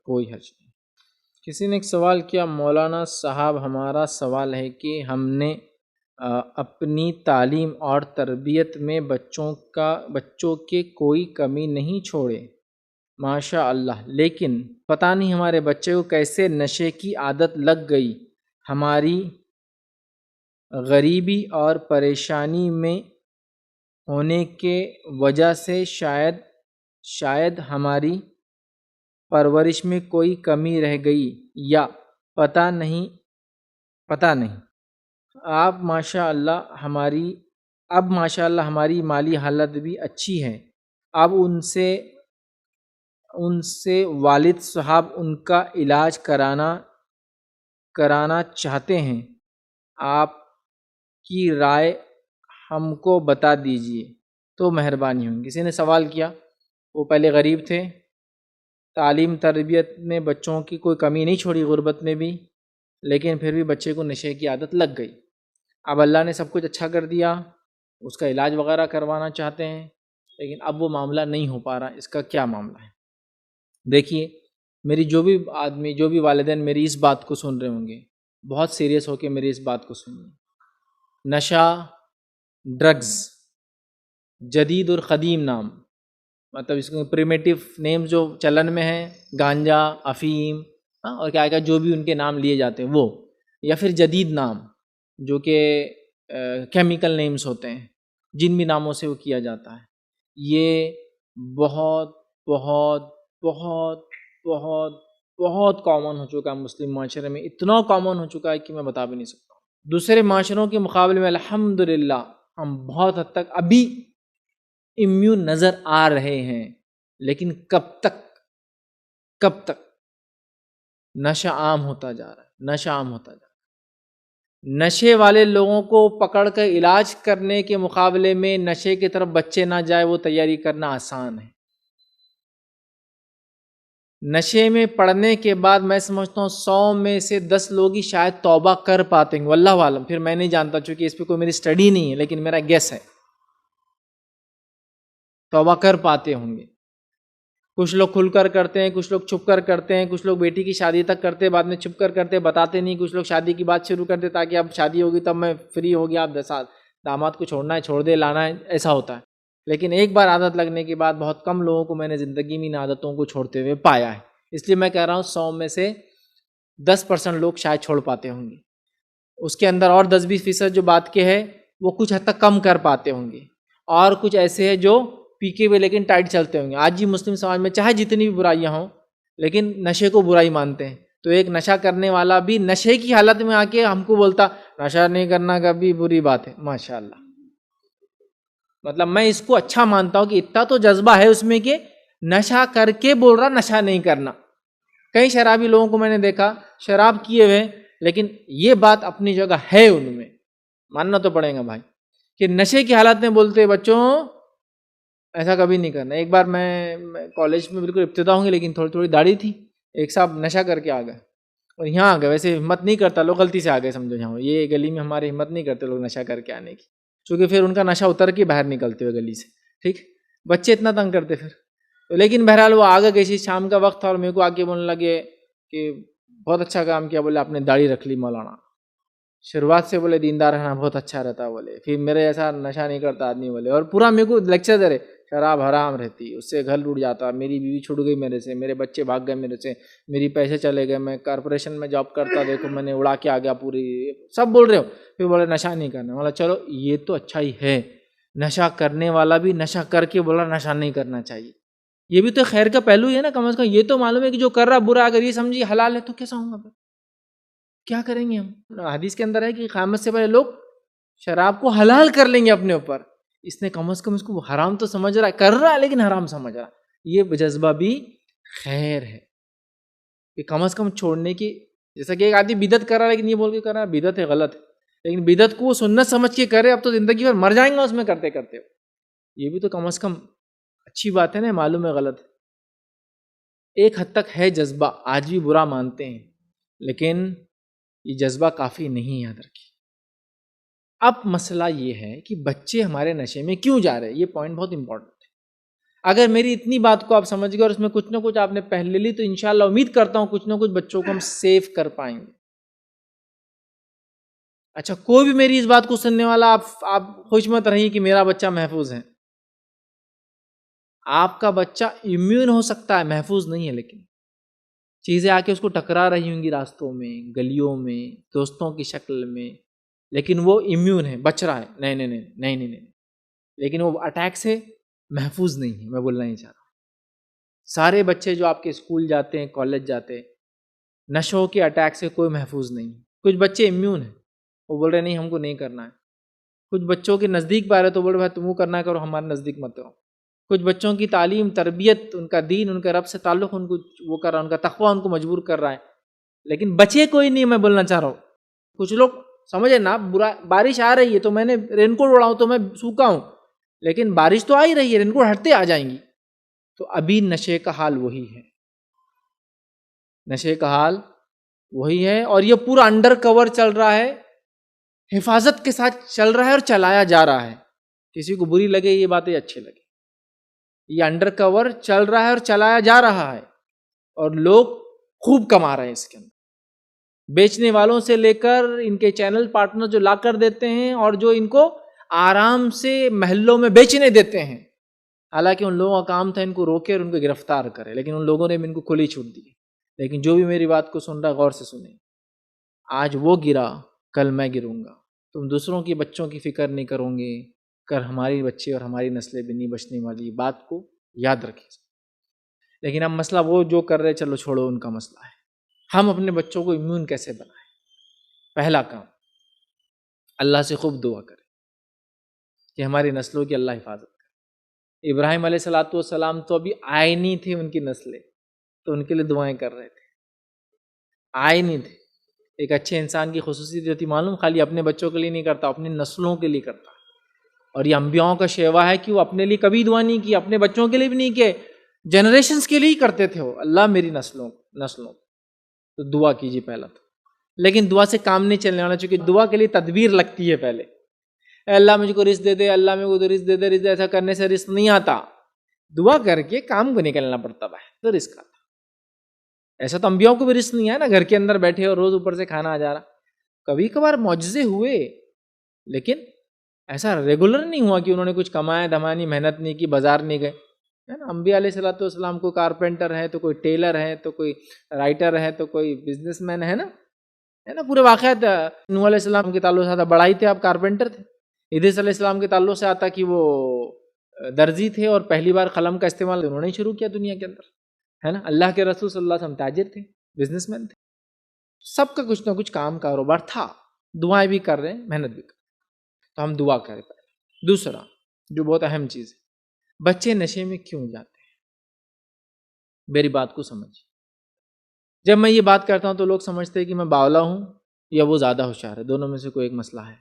کوئی حرج نہیں۔ کسی نے ایک سوال کیا، مولانا صاحب ہمارا سوال ہے کہ ہم نے اپنی تعلیم اور تربیت میں بچوں کے کوئی کمی نہیں چھوڑے ماشاء اللہ، لیکن پتہ نہیں ہمارے بچے کو کیسے نشے کی عادت لگ گئی۔ ہماری غریبی اور پریشانی میں ہونے کے وجہ سے شاید ہماری پرورش میں کوئی کمی رہ گئی یا پتہ نہیں۔ اب ماشاء اللہ ہماری مالی حالت بھی اچھی ہے۔ اب ان سے والد صاحب ان کا علاج کرانا چاہتے ہیں، آپ کی رائے ہم کو بتا دیجیے تو مہربانی ہوگی۔ کسی نے سوال کیا، وہ پہلے غریب تھے، تعلیم تربیت میں بچوں کی کوئی کمی نہیں چھوڑی غربت میں بھی، لیکن پھر بھی بچے کو نشے کی عادت لگ گئی۔ اب اللہ نے سب کچھ اچھا کر دیا، اس کا علاج وغیرہ کروانا چاہتے ہیں، لیکن اب وہ معاملہ نہیں ہو پا رہا۔ اس کا کیا معاملہ ہے؟ دیکھیے، میری جو بھی والدین میری اس بات کو سن رہے ہوں گے، بہت سیریس ہو کے میری اس بات کو سنیے۔ نشہ، ڈرگز، جدید اور قدیم نام، مطلب اس کو پریمیٹیو نیم جو چلن میں ہیں، گانجا، افیم اور کیا جو بھی ان کے نام لیے جاتے ہیں وہ، یا پھر جدید نام جو کہ کیمیکل نیمز ہوتے ہیں، جن بھی ناموں سے وہ کیا جاتا ہے، یہ بہت بہت بہت بہت بہت کامن ہو چکا ہے مسلم معاشرے میں، اتنا کامن ہو چکا ہے کہ میں بتا بھی نہیں سکتا۔ دوسرے معاشروں کے مقابلے میں الحمدللہ ہم بہت حد تک ابھی امیون نظر آ رہے ہیں، لیکن کب تک نشہ عام ہوتا جا رہا ہے۔ نشے والے لوگوں کو پکڑ کر علاج کرنے کے مقابلے میں نشے کی طرف بچے نہ جائے وہ تیاری کرنا آسان ہے۔ نشے میں پڑنے کے بعد میں سمجھتا ہوں 100 میں سے 10 لوگ ہی شاید توبہ کر پاتے ہیں، واللہ عالم، پھر میں نہیں جانتا چونکہ اس پہ کوئی میری سٹڈی نہیں ہے، لیکن میرا گیس ہے توبہ کر پاتے ہوں گے۔ کچھ لوگ کھل کر کرتے ہیں، کچھ لوگ چھپ کر کرتے ہیں، کچھ لوگ بیٹی کی شادی تک کرتے ہیں، بعد میں چھپ کر کرتے، بتاتے نہیں، کچھ لوگ شادی کی بات شروع کرتے تاکہ اب شادی ہوگی تب میں فری ہو گیا، اب داماد کو چھوڑنا ہے چھوڑ دے، لانا ہے، ایسا ہوتا ہے۔ لیکن ایک بار عادت لگنے کے بعد بہت کم لوگوں کو میں نے زندگی میں ان عادتوں کو چھوڑتے ہوئے پایا ہے، اس لیے میں کہہ رہا ہوں 100 میں سے 10% لوگ شاید چھوڑ پاتے ہوں گے، اس کے اندر اور 10-20% جو بات کے ہے وہ کچھ حد تک کم کر پاتے ہوں گے، اور کچھ ایسے ہیں جو پی کے ہوئے لیکن ٹائٹ چلتے ہوں گے۔ آج ہی مسلم سماج میں چاہے جتنی بھی برائیاں ہوں لیکن نشے کو برائی مانتے ہیں، تو ایک نشہ کرنے والا بھی نشے کی حالت میں آ کے ہم کو بولتا نشہ نہیں کرنا کبھی بری بات ہے، ماشاءاللہ۔ مطلب میں اس کو اچھا مانتا ہوں کہ اتنا تو جذبہ ہے اس میں کہ نشہ کر کے بول رہا نشہ نہیں کرنا۔ کئی شرابی لوگوں کو میں نے دیکھا شراب کیے ہوئے، لیکن یہ بات اپنی جگہ ہے، ان میں ماننا تو پڑے گا بھائی، کہ نشے کی حالت میں بولتے بچوں ایسا کبھی نہیں کرنا۔ ایک بار میں کالج میں بالکل ابتدا ہوں گے، لیکن تھوڑی داڑھی تھی، ایک صاحب نشہ کر کے آ گئے اور یہاں آ گئے، ویسے ہمت نہیں کرتا لوگ، غلطی سے آ گئے سمجھو، یہاں یہ گلی میں ہمارے ہمت نہیں کرتے لوگ نشہ کر کے آنے کی، چونکہ پھر ان کا نشہ اتر کے باہر نکلتے ہوئے گلی سے، ٹھیک، بچے اتنا تنگ کرتے پھر، لیکن بہرحال وہ آگے گئی، شام کا وقت تھا اور میرے کو آ کے بولنے لگے کہ بہت اچھا کام کیا، بولے آپ نے داڑھی رکھ لی مولانا، شروعات سے بولے دیندار رہنا بہت اچھا رہتا، بولے پھر میرے ایسا نشہ نہیں کرتا آدمی، بولے، اور پورا میرے کو لیکچر دے رہے شراب حرام رہتی، اس سے گھر لوٹ جاتا، میری بیوی چھوٹ گئی میرے سے، میرے بچے بھاگ گئے میرے سے، میری پیسے چلے گئے، میں کارپوریشن میں جاب کرتا، دیکھو میں نے اڑا کے آ گیا پوری، سب بول رہے ہو، پھر بولے نشہ نہیں کرنا، بولا چلو یہ تو اچھا ہی ہے، نشہ کرنے والا بھی نشہ کر کے بولا نشہ نہیں کرنا چاہیے، یہ بھی تو خیر کا پہلو ہی ہے نا، کم از کم یہ تو معلوم ہے کہ جو کر رہا برا، اگر یہ سمجھی حلال ہے تو کیسا ہوں گا پھر، کیا کریں گے ہم؟ حدیث کے اندر ہے کہ قیامت سے پہلے لوگ شراب کو حلال کر لیں گے اپنے اوپر، اس نے کم از کم اس کو حرام تو سمجھ رہا ہے، کر رہا ہے لیکن حرام سمجھ رہا ہے، یہ جذبہ بھی خیر ہے کہ کم از کم چھوڑنے کی، جیسا کہ ایک آدمی بدعت کر رہا ہے لیکن یہ بول کے کر رہا ہے بدعت ہے غلط ہے، لیکن بدعت کو وہ سنت سمجھ کے کرے، اب تو زندگی بھر مر جائیں گا اس میں کرتے کرتے، یہ بھی تو کم از کم اچھی بات ہے نا، معلوم ہے غلط ہے، ایک حد تک ہے جذبہ، آج بھی برا مانتے ہیں، لیکن یہ جذبہ کافی نہیں، یاد رکھیے۔ اب مسئلہ یہ ہے کہ بچے ہمارے نشے میں کیوں جا رہے ہیں، یہ پوائنٹ بہت امپورٹنٹ ہے۔ اگر میری اتنی بات کو آپ سمجھ گئے اور اس میں کچھ نہ کچھ آپ نے پہل لے لی تو انشاءاللہ امید کرتا ہوں کچھ نہ کچھ بچوں کو ہم سیو کر پائیں گے. اچھا کوئی بھی میری اس بات کو سننے والا آپ خوش مت رہیے کہ میرا بچہ محفوظ ہے. آپ کا بچہ امیون ہو سکتا ہے، محفوظ نہیں ہے، لیکن چیزیں آ کے اس کو ٹکرا رہی ہوں گی راستوں میں، گلیوں میں، دوستوں کی شکل میں، لیکن وہ امیون ہے، بچ رہا ہے. نہیں نہیں نہیں نہیں نہیں نہیں، لیکن وہ اٹیک سے محفوظ نہیں ہے. میں بولنا نہیں چاہ رہا. سارے بچے جو آپ کے اسکول جاتے ہیں، کالج جاتے ہیں، نشوں کے اٹیک سے کوئی محفوظ نہیں. کچھ بچے امیون ہیں، وہ بول رہے نہیں ہم کو نہیں کرنا ہے. کچھ بچوں کے نزدیک پا رہے تو بول رہے بھائی تم کو کرنا کرو، ہمارے نزدیک مت رہو. کچھ بچوں کی تعلیم، تربیت، ان کا دین، ان کا رب سے تعلق ان کو وہ کر رہا ہے، ان کا تقویٰ ان کو مجبور کر رہا ہے. لیکن بچے کوئی نہیں. میں بولنا چاہ رہا ہوں کچھ لوگ سمجھے نا، بارش آ رہی ہے تو میں نے رین کوٹ اڑاؤں تو میں سوکھا ہوں، لیکن بارش تو آ ہی رہی ہے، رین کوٹ ہٹتے آ جائیں گی. تو ابھی نشے کا حال وہی ہے، نشے کا حال وہی ہے. اور یہ پورا انڈر کور چل رہا ہے، حفاظت کے ساتھ چل رہا ہے اور چلایا جا رہا ہے. کسی کو بری لگے یہ باتیں اچھی لگے، یہ انڈر کور چل رہا ہے اور چلایا جا رہا ہے، اور لوگ خوب کما رہے ہیں اس کے اندر. بیچنے والوں سے لے کر ان کے چینل پارٹنر جو لا کر دیتے ہیں اور جو ان کو آرام سے محلوں میں بیچنے دیتے ہیں. حالانکہ ان لوگوں کا کام تھا ان کو روکے اور ان کو گرفتار کرے، لیکن ان لوگوں نے ان کو کھلی چھوٹ دی. لیکن جو بھی میری بات کو سن رہا غور سے سنیں، آج وہ گرا، کل میں گروں گا. تم دوسروں کے بچوں کی فکر نہیں کرو گے، کر ہماری بچے اور ہماری نسلیں بھی نہیں بچنے والی. بات کو یاد رکھیں. لیکن اب مسئلہ وہ جو کر رہے چلو چھوڑو، ان کا مسئلہ ہے. ہم اپنے بچوں کو امیون کیسے بنائیں؟ پہلا کام اللہ سے خوب دعا کریں کہ ہماری نسلوں کی اللہ حفاظت کرے. ابراہیم علیہ الصلوۃ والسلام تو ابھی آئے نہیں تھے، ان کی نسلیں تو ان کے لیے دعائیں کر رہے تھے، آئے نہیں تھے. ایک اچھے انسان کی خصوصیت ہوتی معلوم، خالی اپنے بچوں کے لیے نہیں کرتا، اپنی نسلوں کے لیے کرتا. اور یہ انبیاؤں کا شیوا ہے کہ وہ اپنے لیے کبھی دعا نہیں کی، اپنے بچوں کے لیے بھی نہیں کہ جنریشنز کے لیے ہی کرتے تھے. وہ اللہ میری نسلوں تو دعا کیجیے پہلا تو. لیکن دعا سے کام نہیں چلنے والا، چونکہ دعا کے لیے تدبیر لگتی ہے. پہلے اے اللہ مجھ کو رزق دے دے، اللہ میرے کو رزق دے دے، رزق ایسا کرنے سے رزق نہیں آتا. دعا کر کے کام کو نکلنا پڑتا ہے تو رزق آتا. ایسا تو انبیاؤں کو بھی رزق نہیں ہے نا، گھر کے اندر بیٹھے اور روز اوپر سے کھانا آ جا رہا. کبھی کبھار معجزے ہوئے، لیکن ایسا ریگولر نہیں ہوا کہ انہوں نے کچھ کمایا دھمانی، محنت نہیں کی، بازار نہیں گئے. ہے نا، انبیاء علیہ الصلوۃ والسلام کو کارپینٹر ہے تو کوئی ٹیلر ہے تو کوئی رائٹر ہے تو کوئی بزنس مین ہے نا پورے واقعات. نوح علیہ السلام کے تعلق سے آتا بڑائی تھے، آپ کارپینٹر تھے. ادریس علیہ السلام کے تعلق سے آتا کہ وہ درزی تھے اور پہلی بار قلم کا استعمال انہوں نے شروع کیا دنیا کے اندر. ہے نا، اللہ کے رسول صلی اللہ علیہ وسلم تاجر تھے، بزنس مین تھے. سب کا کچھ نہ کچھ کام کاروبار تھا. دعائیں بھی کر رہے ہیں، محنت بھی کر رہے ہیں. تو ہم دعا کریں پہلے. دوسرا جو بہت اہم چیز ہے، بچے نشے میں کیوں جاتے ہیں؟ میری بات کو سمجھ. جب میں یہ بات کرتا ہوں تو لوگ سمجھتے ہیں کہ میں باولا ہوں یا وہ زیادہ ہوشیار ہے، دونوں میں سے کوئی ایک مسئلہ ہے.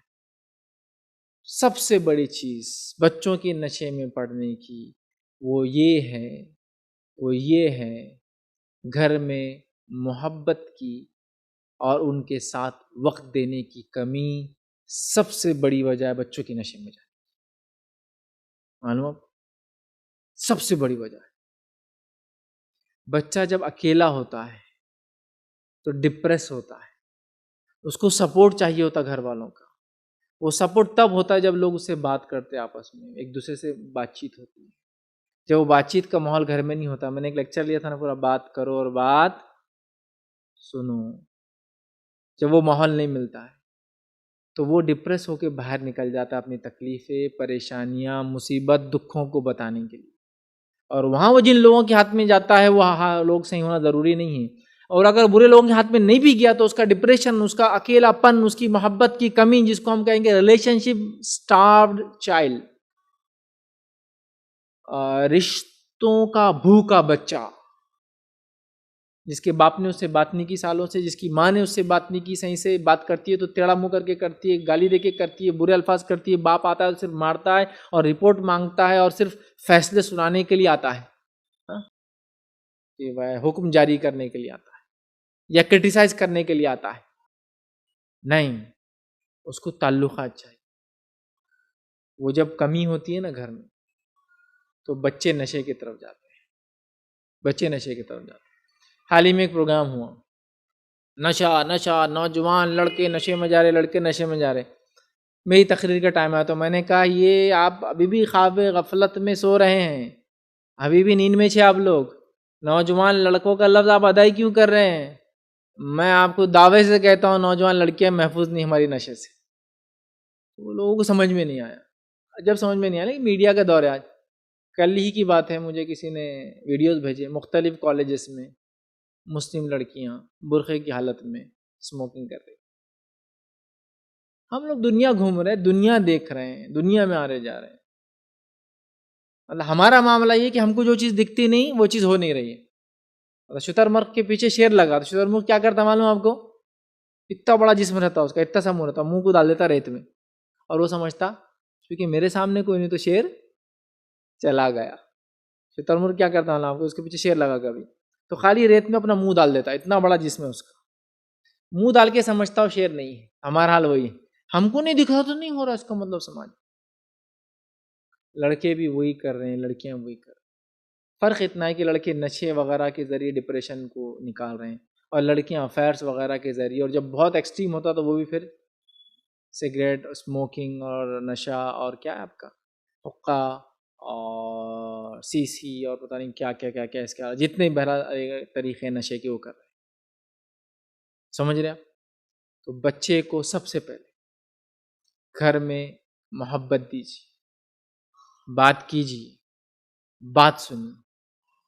سب سے بڑی چیز بچوں کے نشے میں پڑنے کی وہ یہ ہے گھر میں محبت کی اور ان کے ساتھ وقت دینے کی کمی. سب سے بڑی وجہ ہے بچوں کی نشے میں جانے. معلوم سب سے بڑی وجہ ہے. بچہ جب اکیلا ہوتا ہے تو ڈپریس ہوتا ہے، اس کو سپورٹ چاہیے ہوتا گھر والوں کا. وہ سپورٹ تب ہوتا ہے جب لوگ اس سے بات کرتے، آپس میں ایک دوسرے سے بات چیت ہوتی ہے. جب وہ بات چیت کا ماحول گھر میں نہیں ہوتا، میں نے ایک لیکچر لیا تھا نا، پورا بات کرو اور بات سنو. جب وہ ماحول نہیں ملتا ہے تو وہ ڈپریس ہو کے باہر نکل جاتا ہے اپنی تکلیفیں، پریشانیاں، مصیبت، دکھوں کو بتانے کے لیے. اور وہاں وہ جن لوگوں کے ہاتھ میں جاتا ہے وہ لوگ صحیح ہونا ضروری نہیں ہے. اور اگر برے لوگوں کے ہاتھ میں نہیں بھی گیا تو اس کا ڈپریشن، اس کا اکیلا پن، اس کی محبت کی کمی، جس کو ہم کہیں گے ریلیشن شپ سٹاروڈ چائلڈ، رشتوں کا بھوکا بچہ، جس کے باپ نے اس سے بات نہیں کی سالوں سے، جس کی ماں نے اس سے بات نہیں کی صحیح سے، بات کرتی ہے تو ٹیڑھا منہ کر کے کرتی ہے، گالی دے کے کرتی ہے، برے الفاظ کرتی ہے. باپ آتا ہے صرف مارتا ہے اور رپورٹ مانگتا ہے اور صرف فیصلے سنانے کے لیے آتا ہے، کہ وہ حکم جاری کرنے کے لیے آتا ہے یا کرٹیسائز کرنے کے لیے آتا ہے. نہیں، اس کو تعلقات چاہیے. وہ جب کمی ہوتی ہے نا گھر میں تو بچے نشے کی طرف جاتے ہیں، بچے نشے کی طرف جاتے ہیں۔ حال ہی میں ایک پروگرام ہوا، نشہ نشہ، نوجوان لڑکے نشے میں جا رہے، لڑکے نشے میں جا رہے۔ میری تقریر کا ٹائم آیا تو میں نے کہا یہ آپ ابھی بھی خواب غفلت میں سو رہے ہیں، ابھی بھی نیند میں آپ لوگ، نوجوان لڑکوں کا لفظ آپ ادائی کیوں کر رہے ہیں؟ میں آپ کو دعوے سے کہتا ہوں نوجوان لڑکیاں محفوظ نہیں ہماری نشے سے۔ وہ لوگوں کو سمجھ میں نہیں آیا، جب سمجھ میں نہیں آیا، میڈیا کا دور ہے آج۔ کل ہی کی بات ہے، مجھے کسی نے ویڈیوز بھیجے، مختلف کالجز میں مسلم لڑکیاں برقعے کی حالت میں اسموکنگ کر رہی۔ ہم لوگ دنیا گھوم رہے ہیں، دنیا دیکھ رہے ہیں، دنیا میں آ رہے جا رہے ہیں۔ مطلب ہمارا معاملہ یہ کہ ہم کو جو چیز دکھتی نہیں وہ چیز ہو نہیں رہی ہے۔ شتر مرغ کے پیچھے شیر لگا تو شتر مرغ کیا کرتا معلوم آپ کو؟ اتنا بڑا جسم رہتا اس کا، اتنا سا منہ رہتا، منہ کو ڈال دیتا ریت میں، اور وہ سمجھتا کیونکہ میرے سامنے کوئی نہیں تو شیر چلا گیا۔ شتر مرغ کیا کرتا معلوم آپ کو؟ اس کے پیچھے شیر لگا کبھی تو خالی ریت میں اپنا منہ ڈال دیتا، اتنا بڑا جسم ہے اس کا، منہ ڈال کے سمجھتا ہو شیر نہیں ہے۔ ہمارا حال وہی ہے، ہم کو نہیں دکھا تو نہیں ہو رہا، اس کا مطلب سماج۔ لڑکے بھی وہی کر رہے ہیں، لڑکیاں وہی کر رہے ہیں۔ فرق اتنا ہے کہ لڑکے نشے وغیرہ کے ذریعے ڈپریشن کو نکال رہے ہیں، اور لڑکیاں افیئرس وغیرہ کے ذریعے، اور جب بہت ایکسٹریم ہوتا تو وہ بھی پھر سگریٹ، اسموکنگ اور نشہ اور کیا ہے آپ کا حقہ اور سی سی اور پتہ نہیں کیا کیا کیا کیا، اس کا جتنے بہرا طریقے نشے کے وہ کر رہے ہیں۔ سمجھ رہے آپ؟ تو بچے کو سب سے پہلے گھر میں محبت دیجیے، بات کیجیے، بات سنیے،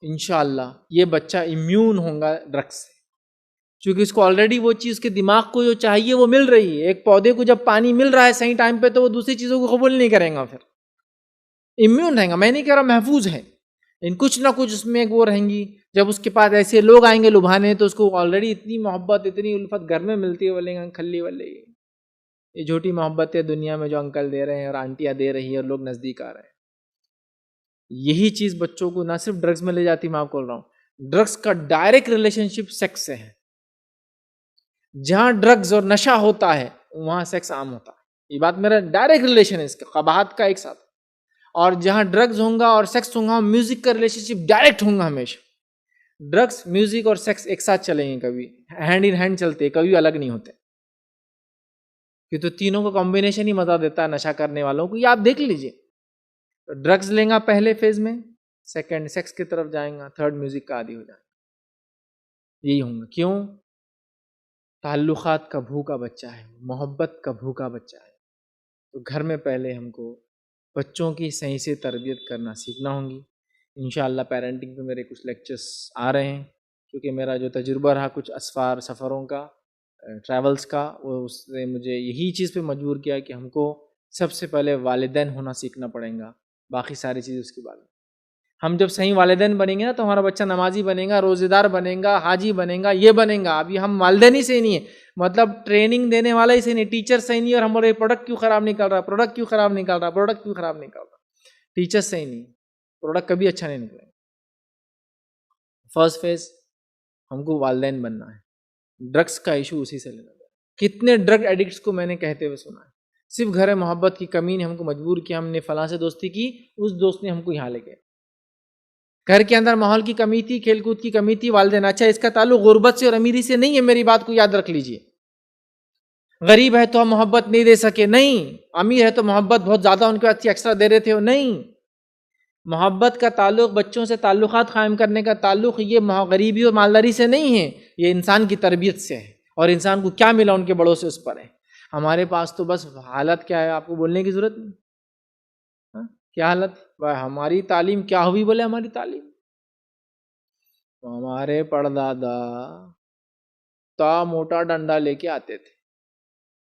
انشاءاللہ یہ بچہ امیون ہوگا ڈرگس سے، کیونکہ اس کو آلریڈی وہ چیز کے دماغ کو جو چاہیے وہ مل رہی ہے۔ ایک پودے کو جب پانی مل رہا ہے صحیح ٹائم پہ تو وہ دوسری چیزوں کو قبول نہیں کرے گا، پھر امیون رہے گا۔ میں نہیں کہہ رہا محفوظ ہے، ان کچھ نہ کچھ اس میں وہ رہیں گی۔ جب اس کے پاس ایسے لوگ آئیں گے لبھانے تو اس کو آلریڈی اتنی محبت، اتنی الفت گھر میں ملتی ہے، بولیں گے کھلی والے یہ جھوٹی محبت ہے دنیا میں جو انکل دے رہے ہیں اور آنٹیاں دے رہی ہیں اور لوگ نزدیک آ رہے ہیں۔ یہی چیز بچوں کو نہ صرف ڈرگز میں لے جاتی، میں آپ کو بول رہا ہوں ڈرگز کا ڈائریکٹ ریلیشن شپ سیکس سے ہے۔ جہاں ڈرگز اور نشہ ہوتا ہے وہاں سیکس عام ہوتا ہے، یہ بات میرا ڈائریکٹ ریلیشن ہے اس کا، قباحت کا ایک ساتھ۔ اور جہاں ڈرگز ہوں گا اور سیکس ہوں گا، میوزک کا ریلیشن شپ ڈائریکٹ ہوں گا ہمیشہ۔ ڈرگز، میوزک اور سیکس ایک ساتھ چلیں گے، کبھی ہینڈ ان ہینڈ چلتے، کبھی الگ نہیں ہوتے، کہ تو تینوں کو کمبینیشن ہی مزہ دیتا ہے نشہ کرنے والوں کو۔ یہ آپ دیکھ لیجئے، ڈرگز لیں گا پہلے فیز میں، سیکنڈ سیکس کی طرف جائیں گا، تھرڈ میوزک کا عادی ہو جائیں گا۔ یہی ہوں گا۔ کیوں؟ تعلقات کا بھوکا بچہ ہے، محبت کا بھوکا بچہ ہے۔ تو گھر میں پہلے ہم کو بچوں کی صحیح سے تربیت کرنا سیکھنا ہوں گی۔ انشاءاللہ پیرنٹنگ پہ میرے کچھ لیکچرز آ رہے ہیں، کیونکہ میرا جو تجربہ رہا کچھ سفروں کا، ٹریولز کا، وہ اس نے مجھے یہی چیز پہ مجبور کیا کہ ہم کو سب سے پہلے والدین ہونا سیکھنا پڑیں گا، باقی ساری چیز اس کے بعد۔ ہم جب صحیح والدین بنیں گے نا تو ہمارا بچہ نمازی بنے گا، روزے دار بنے گا، حاجی بنے گا، یہ بنے گا۔ ابھی ہم والدین ہی سے نہیں ہے، مطلب ٹریننگ دینے والا ہی سے نہیں، ٹیچر سے ہی نہیں، اور ہمارے پروڈکٹ کیوں خراب نکل رہا، پروڈکٹ کیوں خراب نکل رہا، پروڈکٹ کیوں خراب نکل رہا، ٹیچر سے ہی نہیں، پروڈکٹ کبھی اچھا نہیں نکلے گا۔ فرسٹ فیز ہم کو والدین بننا ہے۔ ڈرگس کا ایشو اسی سے لینا ہے۔ کتنے ڈرگ ایڈکٹس کو میں نے کہتے ہوئے سنا ہے، صرف گھر محبت کی کمی نے ہم کو مجبور کیا، ہم نے فلاں سے دوستی کی، اس دوست نے ہم کو یہاں لے گئے۔ گھر کے اندر ماحول کی کمی تھی، کھیل کود کی کمی تھی، والدین۔ اچھا، اس کا تعلق غربت سے اور امیری سے نہیں ہے، میری بات کو یاد رکھ لیجئے۔ غریب ہے تو ہم محبت نہیں دے سکے، نہیں۔ امیر ہے تو محبت بہت زیادہ ان کے پاس ایکسٹرا دے رہے تھے، نہیں۔ محبت کا تعلق، بچوں سے تعلقات قائم کرنے کا تعلق یہ غریبی اور مالداری سے نہیں ہے، یہ انسان کی تربیت سے ہے، اور انسان کو کیا ملا ان کے بڑوں سے اس پر ہے۔ ہمارے پاس تو بس حالت کیا ہے، آپ کو بولنے کی ضرورت نہیں۔ کیا حالت؟ ہماری تعلیم کیا ہوئی؟ بولے ہماری تعلیم، ہمارے پردادا تا موٹا ڈنڈا لے کے آتے تھے،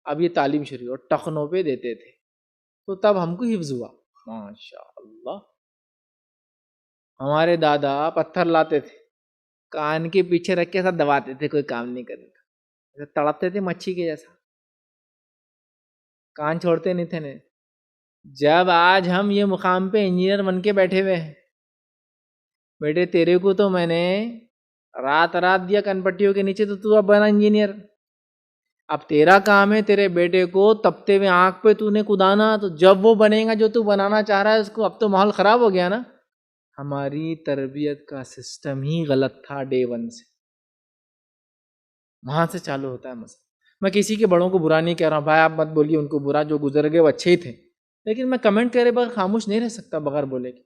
اب یہ تعلیم شروع اور ٹخنوں پہ دیتے تھے، تو تب ہم کو حفظ ہوا، ماشاءاللہ۔ ہمارے دادا پتھر لاتے تھے، کان کے پیچھے رکھ کے ساتھ دباتے تھے، کوئی کام نہیں کرنے کا، تڑپتے تھے مچھی کے جیسا، کان چھوڑتے نہیں تھے۔ جب آج ہم یہ مقام پہ انجینئر بن کے بیٹھے ہوئے ہیں، بیٹے تیرے کو تو میں نے رات دیا کن پٹیوں کے نیچے، تو اب بنا انجینئر۔ اب تیرا کام ہے تیرے بیٹے کو تپتے ہوئے آنکھ پہ تو نے کودانا، تو جب وہ بنے گا جو تو بنانا چاہ رہا ہے اس کو، اب تو ماحول خراب ہو گیا نا۔ ہماری تربیت کا سسٹم ہی غلط تھا ڈے ون سے. وہاں سے چالو ہوتا ہے مسئلہ. میں کسی کے بڑوں کو برا نہیں کہہ رہا ہوں، بھائی آپ مت بولیے ان کو برا، جو گزر گئے وہ اچھے ہی تھے، لیکن میں کمنٹ کرے بغیر خاموش نہیں رہ سکتا بغیر بولے کہ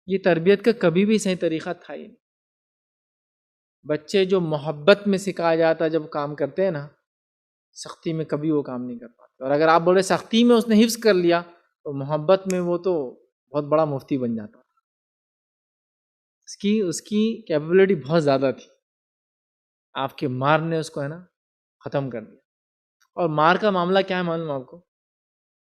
یہ تربیت کا کبھی بھی صحیح طریقہ تھا ہی نہیں. بچے جو محبت میں سکھایا جاتا ہے جب کام کرتے ہیں نا، سختی میں کبھی وہ کام نہیں کر پاتے. اور اگر آپ بولے سختی میں اس نے حفظ کر لیا تو محبت میں وہ تو بہت بڑا مفتی بن جاتا. اس کی کیپیبلٹی بہت زیادہ تھی. آپ کے مار نے اس کو ہے نا ختم کر دیا. اور مار کا معاملہ کیا ہے معلوم آپ کو؟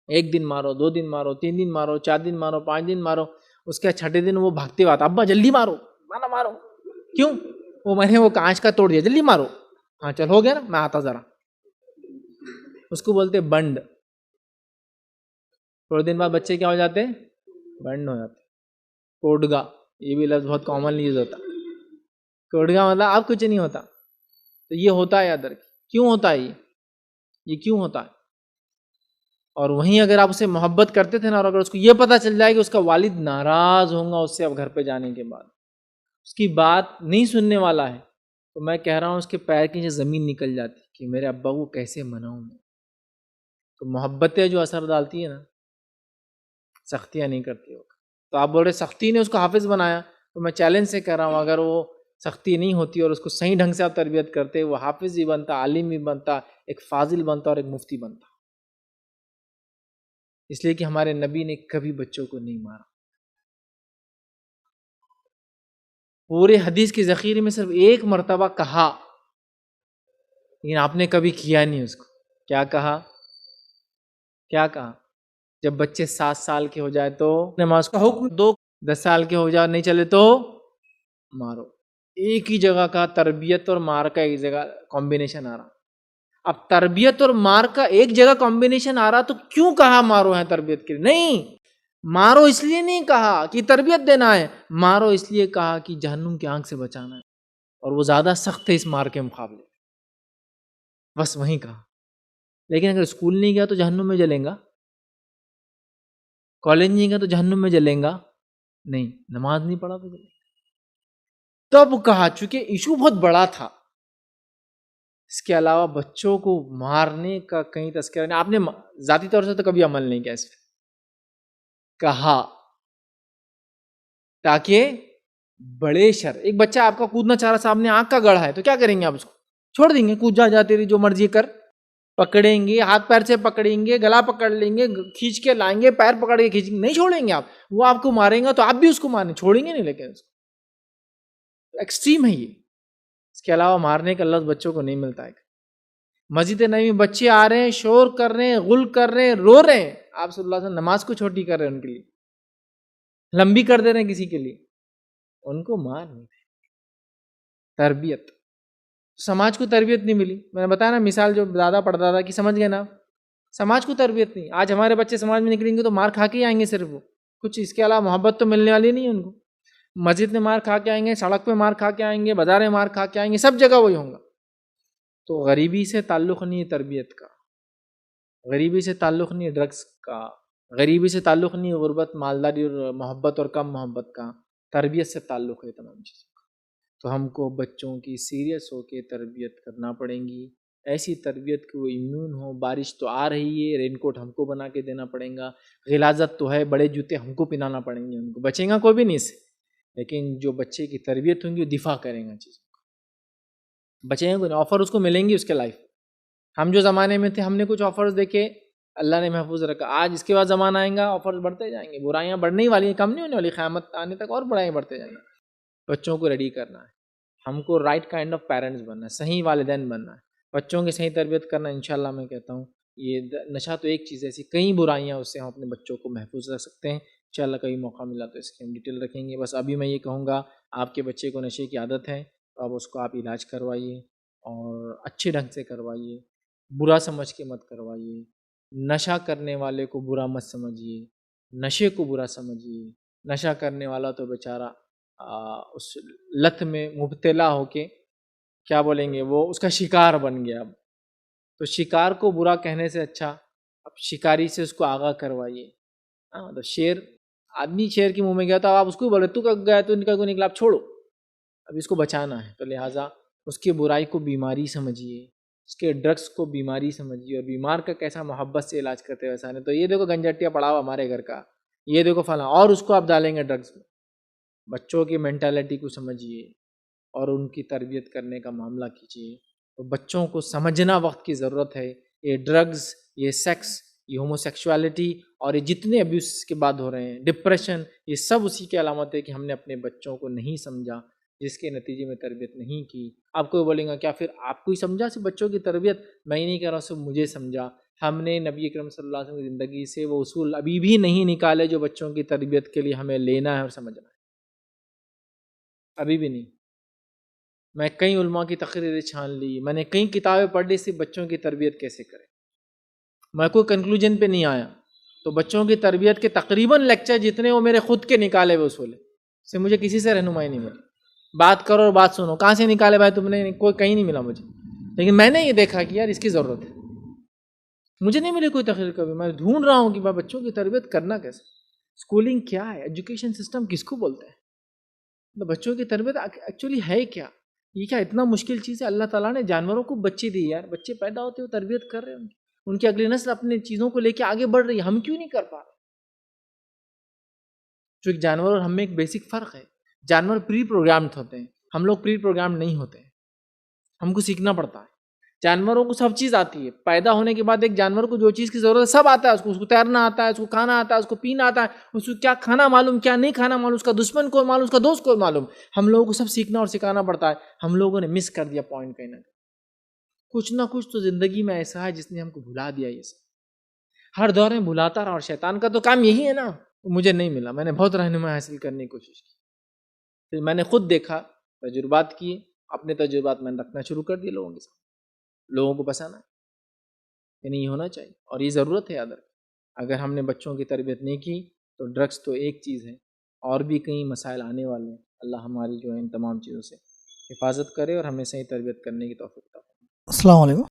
1 دن مارو، 2 دن مارو، 3 دن مارو، 4 دن مارو، 5 دن مارو، اس کے 6 دن وہ بھاگتے ہوئے آتا، ابا جلدی مارو، مانا مارو. کیوں؟ میں نے وہ کانچ کا توڑ دیا، جلدی مارو. ہاں چل ہو گیا نا، میں آتا ذرا. اس کو بولتے بنڈ. تھوڑے دن بعد بچے کیا ہو جاتے؟ بنڈ ہو جاتے. کوڈگا، یہ بھی لفظ بہت کامن یوز ہوتا. کوڈگا مطلب اب کچھ نہیں ہوتا. تو یہ ہوتا ہے یاد رکھیں. کیوں ہوتا ہے یہ کیوں ہوتا ہے؟ اور وہیں اگر آپ اسے محبت کرتے تھے نا، اور اگر اس کو یہ پتہ چل جائے کہ اس کا والد ناراض ہوگا اس سے اب گھر پہ جانے کے بعد، اس کی بات نہیں سننے والا ہے، تو میں کہہ رہا ہوں اس کے پیر کے نیچے زمین نکل جاتی کہ میرے ابا کو کیسے مناؤں میں. تو محبتیں جو اثر ڈالتی ہے نا، سختیاں نہیں کرتی. تو آپ بول رہے سختی نے اس کو حافظ بنایا، تو میں چیلنج سے کہہ رہا ہوں اگر وہ سختی نہیں ہوتی اور اس کو صحیح ڈھنگ سے آپ تربیت کرتے، وہ حافظ بھی بنتا، عالم بھی بنتا، ایک فاضل بنتا اور ایک مفتی بنتا. اس لیے کہ ہمارے نبی نے کبھی بچوں کو نہیں مارا. پورے حدیث کے ذخیرے میں صرف 1 مرتبہ کہا، لیکن آپ نے کبھی کیا نہیں اس کو. کیا کہا؟ جب بچے 7 سال کے ہو جائے تو نماز کا حکم دو، 10 سال کے ہو جائے نہیں چلے تو مارو. ایک ہی جگہ کا تربیت اور مار کا ایک جگہ کمبینیشن آ رہا. اب تربیت اور مار کا ایک جگہ کمبینیشن آ رہا تو کیوں کہا مارو ہے تربیت کے لیے؟ نہیں، مارو اس لیے نہیں کہا کہ تربیت دینا ہے، مارو اس لیے کہا کہ جہنم کی آنکھ سے بچانا ہے، اور وہ زیادہ سخت ہے اس مار کے مقابلے. بس وہیں کہا. لیکن اگر اسکول نہیں گیا تو جہنم میں جلیں گا، کالج نہیں گیا تو جہنم میں جلیں گا نہیں، نماز نہیں پڑھا تو جلیں گا. تب کہا، چونکہ ایشو بہت بڑا تھا. اس کے علاوہ بچوں کو مارنے کا کہیں تذکرہ نہیں. آپ نے ذاتی طور سے تو کبھی عمل نہیں کیا اس پہ. کہا تاکہ بڑے شر. ایک بچہ آپ کا کودنا چاہ رہا، سامنے آنکھ کا گڑھا ہے، تو کیا کریں گے آپ اس کو؟ چھوڑ دیں گے، کود جا تیری جو مرضی کر. پکڑیں گے، ہاتھ پیر سے پکڑیں گے، گلا پکڑ لیں گے، کھینچ کے لائیں گے، پیر پکڑ کے کھینچیں گے، نہیں چھوڑیں گے آپ. وہ آپ کو ماریں گا تو آپ بھی اس کو ماریں، چھوڑیں گے نہیں. لیکن اس کو ایکسٹریم ہے یہ. اس کے علاوہ مارنے کا لفظ بچوں کو نہیں ملتا ہے. مسجد نبی میں بچے آ رہے ہیں، شور کر رہے ہیں، غل کر رہے ہیں، رو رہے ہیں، آپ صلی اللہ علیہ وسلم نماز کو چھوٹی کر رہے ہیں، ان کے لیے لمبی کر دے رہے ہیں کسی کے لیے، ان کو مار نہیں. تربیت، سماج کو تربیت نہیں ملی. میں نے بتایا نا مثال جو دادا پڑدادا کی، سمجھ گئے نا. سماج کو تربیت نہیں. آج ہمارے بچے سماج میں نکلیں گے تو مار کھا کے ہی آئیں گے صرف. وہ کچھ اس کے علاوہ محبت تو ملنے والی نہیں ہے ان کو. مسجد میں مار کھا کے آئیں گے، سڑک پہ مار کھا کے آئیں گے، بازار میں مار کھا کے آئیں گے، سب جگہ وہی ہوں گا. تو غریبی سے تعلق نہیں ہے تربیت کا، غریبی سے تعلق نہیں ہے ڈرگس کا، غریبی سے تعلق نہیں ہے غربت، مالداری اور محبت اور کم محبت کا. تربیت سے تعلق ہے تمام چیزوں کا. تو ہم کو بچوں کی سیریس ہو کے تربیت کرنا پڑیں گی. ایسی تربیت کہ وہ امیون ہو. بارش تو آ رہی ہے، رین کوٹ ہم کو بنا کے دینا پڑے گا. غلاظت تو ہے، بڑے جوتے ہم کو پہنانا پڑیں گے. ان کو بچے گا کوئی بھی نہیں اس سے، لیکن جو بچے کی تربیت ہوں گی وہ دفاع کریں گا چیزوں کا. بچے گا کوئی نہیں، آفر اس کو ملیں گی اس کے لائف. ہم جو زمانے میں تھے ہم نے کچھ آفرز دیکھے، اللہ نے محفوظ رکھا. آج اس کے بعد زمانہ آئے گا، آفرز بڑھتے جائیں گے، برائیاں بڑھنے ہی والی ہیں، کم نہیں ہونے والی. قیامت آنے تک اور برائیاں بڑھتے جائیں گے. بچوں کو ریڈی کرنا ہے. ہم کو رائٹ کائنڈ آف پیرنٹس بننا ہے، صحیح والدین بننا ہے. بچوں کی صحیح تربیت کرنا انشاءاللہ. میں کہتا ہوں یہ نشہ تو ایک چیز ہے، ایسی کئی برائیاں اس سے ہم اپنے بچوں کو محفوظ رکھ سکتے ہیں. انشاءاللہ کبھی موقع ملا تو اس کی ہم ڈیٹیل رکھیں گے. بس ابھی میں یہ کہوں گا، آپ کے بچے کو نشے کی عادت ہے تو اب اس کو آپ علاج کروائیے، اور اچھے ڈھنگ سے کروائیے. برا سمجھ کے مت کروائیے. نشہ کرنے والے کو برا مت سمجھیے، نشے کو برا سمجھیے. نشہ کرنے والا تو بیچارہ اس لت میں مبتلا ہو کے کیا بولیں گے، وہ اس کا شکار بن گیا. اب تو شکار کو برا کہنے سے اچھا اب شکاری سے اس کو آگاہ کروائیے. مطلب شیر آدمی شیر کے منہ میں گیا تھا، آپ اس کو بولے تو گیا تو ان کا کو نکلا، آپ چھوڑو، اب اس کو بچانا ہے، تو لہٰذا اس کی برائی کو بیماری سمجھیے، اس کے ڈرگس کو بیماری سمجھیے، اور بیمار کا کیسا محبت سے علاج کرتے ویسا نہیں. تو یہ دیکھو گنجٹیا پڑا ہوا ہمارے گھر کا، یہ دیکھو فلاں، اور اس کو آپ ڈالیں گے ڈرگس میں. بچوں کی مینٹالٹی کو سمجھیے اور ان کی تربیت کرنے کا معاملہ کیجیے. تو بچوں کو سمجھنا وقت کی ضرورت ہے. یہ ڈرگز، یہ سیکس، یہ ہومو سیکشوالٹی اور یہ جتنے ابیوز کے بعد ہو رہے ہیں، ڈپریشن، یہ سب اسی کی علامت ہے کہ ہم نے اپنے بچوں کو نہیں سمجھا، جس کے نتیجے میں تربیت نہیں کی. آپ کو بولیں گا کیا پھر آپ کو ہی سمجھا صرف بچوں کی تربیت؟ میں ہی نہیں کہہ رہا ہوں، صرف مجھے سمجھا. ہم نے نبی اکرم صلی اللہ علیہ وسلم کی زندگی سے وہ اصول ابھی بھی نہیں نکالے جو بچوں کی تربیت کے لیے ہمیں لینا ہے اور سمجھنا ہے. ابھی بھی نہیں. میں کئی علماء کی تقریریں چھان لی، میں نے کئی کتابیں پڑھ لی صرف بچوں کی تربیت کیسے کریں. میں کوئی کنکلوژن پہ نہیں آیا. تو بچوں کی تربیت کے تقریباً لیکچر جتنے وہ میرے خود کے نکالے ہوئے اصول ہیں، سے مجھے کسی سے رہنمائی نہیں ملی. بات کرو اور بات سنو، کہاں سے نکالے بھائی تم نے؟ کوئی کہیں نہیں ملا مجھے. لیکن میں نے یہ دیکھا کہ یار اس کی ضرورت ہے. مجھے نہیں ملی کوئی تقریر کبھی. میں ڈھونڈ رہا ہوں کہ بھائی بچوں کی تربیت کرنا کیسے، اسکولنگ کیا ہے، ایجوکیشن سسٹم کس کو بولتے ہیں، بچوں کی تربیت ایکچولی ہے کیا. یہ کیا اتنا مشکل چیز ہے؟ اللہ تعالیٰ نے جانوروں کو بچے دی یار، بچے پیدا ہوتے ہوئے تربیت کر رہے ہیں، ان کی اگلی نسل اپنے چیزوں کو لے کے آگے بڑھ رہی ہے. ہم کیوں نہیں کر پا رہے؟ جو ایک جانور اور ہم میں ایک بیسک فرق ہے. جانور پری پروگرامڈ ہوتے ہیں، ہم لوگ پری پروگرام نہیں ہوتے ہیں. ہم کو سیکھنا پڑتا ہے. جانوروں کو سب چیز آتی ہے. پیدا ہونے کے بعد ایک جانور کو جو چیز کی ضرورت ہے سب آتا ہے. اس کو تیرنا آتا ہے، اس کو کھانا آتا ہے، اس کو پینا آتا ہے، اس کو کیا کھانا معلوم، کیا نہیں کھانا معلوم، اس کا دشمن کو معلوم، اس کا دوست کو معلوم. ہم لوگوں کو سب سیکھنا اور سکھانا پڑتا ہے. ہم لوگوں نے مس کر دیا پوائنٹ کہیں نہ کہیں. کچھ نہ کچھ تو زندگی میں ایسا ہے جس نے ہم کو بھلا دیا. یہ سب ہر دور میں بھلاتا رہا، اور شیطان کا تو کام یہی ہے نا. مجھے نہیں ملا. میں نے بہت رہنمائی حاصل کرنے کی کوشش کی، پھر میں نے خود دیکھا، تجربات کیے، اپنے تجربات میں رکھنا شروع کر دیے لوگوں کے ساتھ. لوگوں کو بسانا ہے، یعنی یہ ہونا چاہیے اور یہ ضرورت ہے. اگر ہم نے بچوں کی تربیت نہیں کی تو ڈرگس تو ایک چیز ہے، اور بھی کئی مسائل آنے والے ہیں. اللہ ہماری جو ہے ان تمام چیزوں سے حفاظت کرے اور ہمیں صحیح تربیت کرنے کی توفیق عطا فرمائے. السلام علیکم.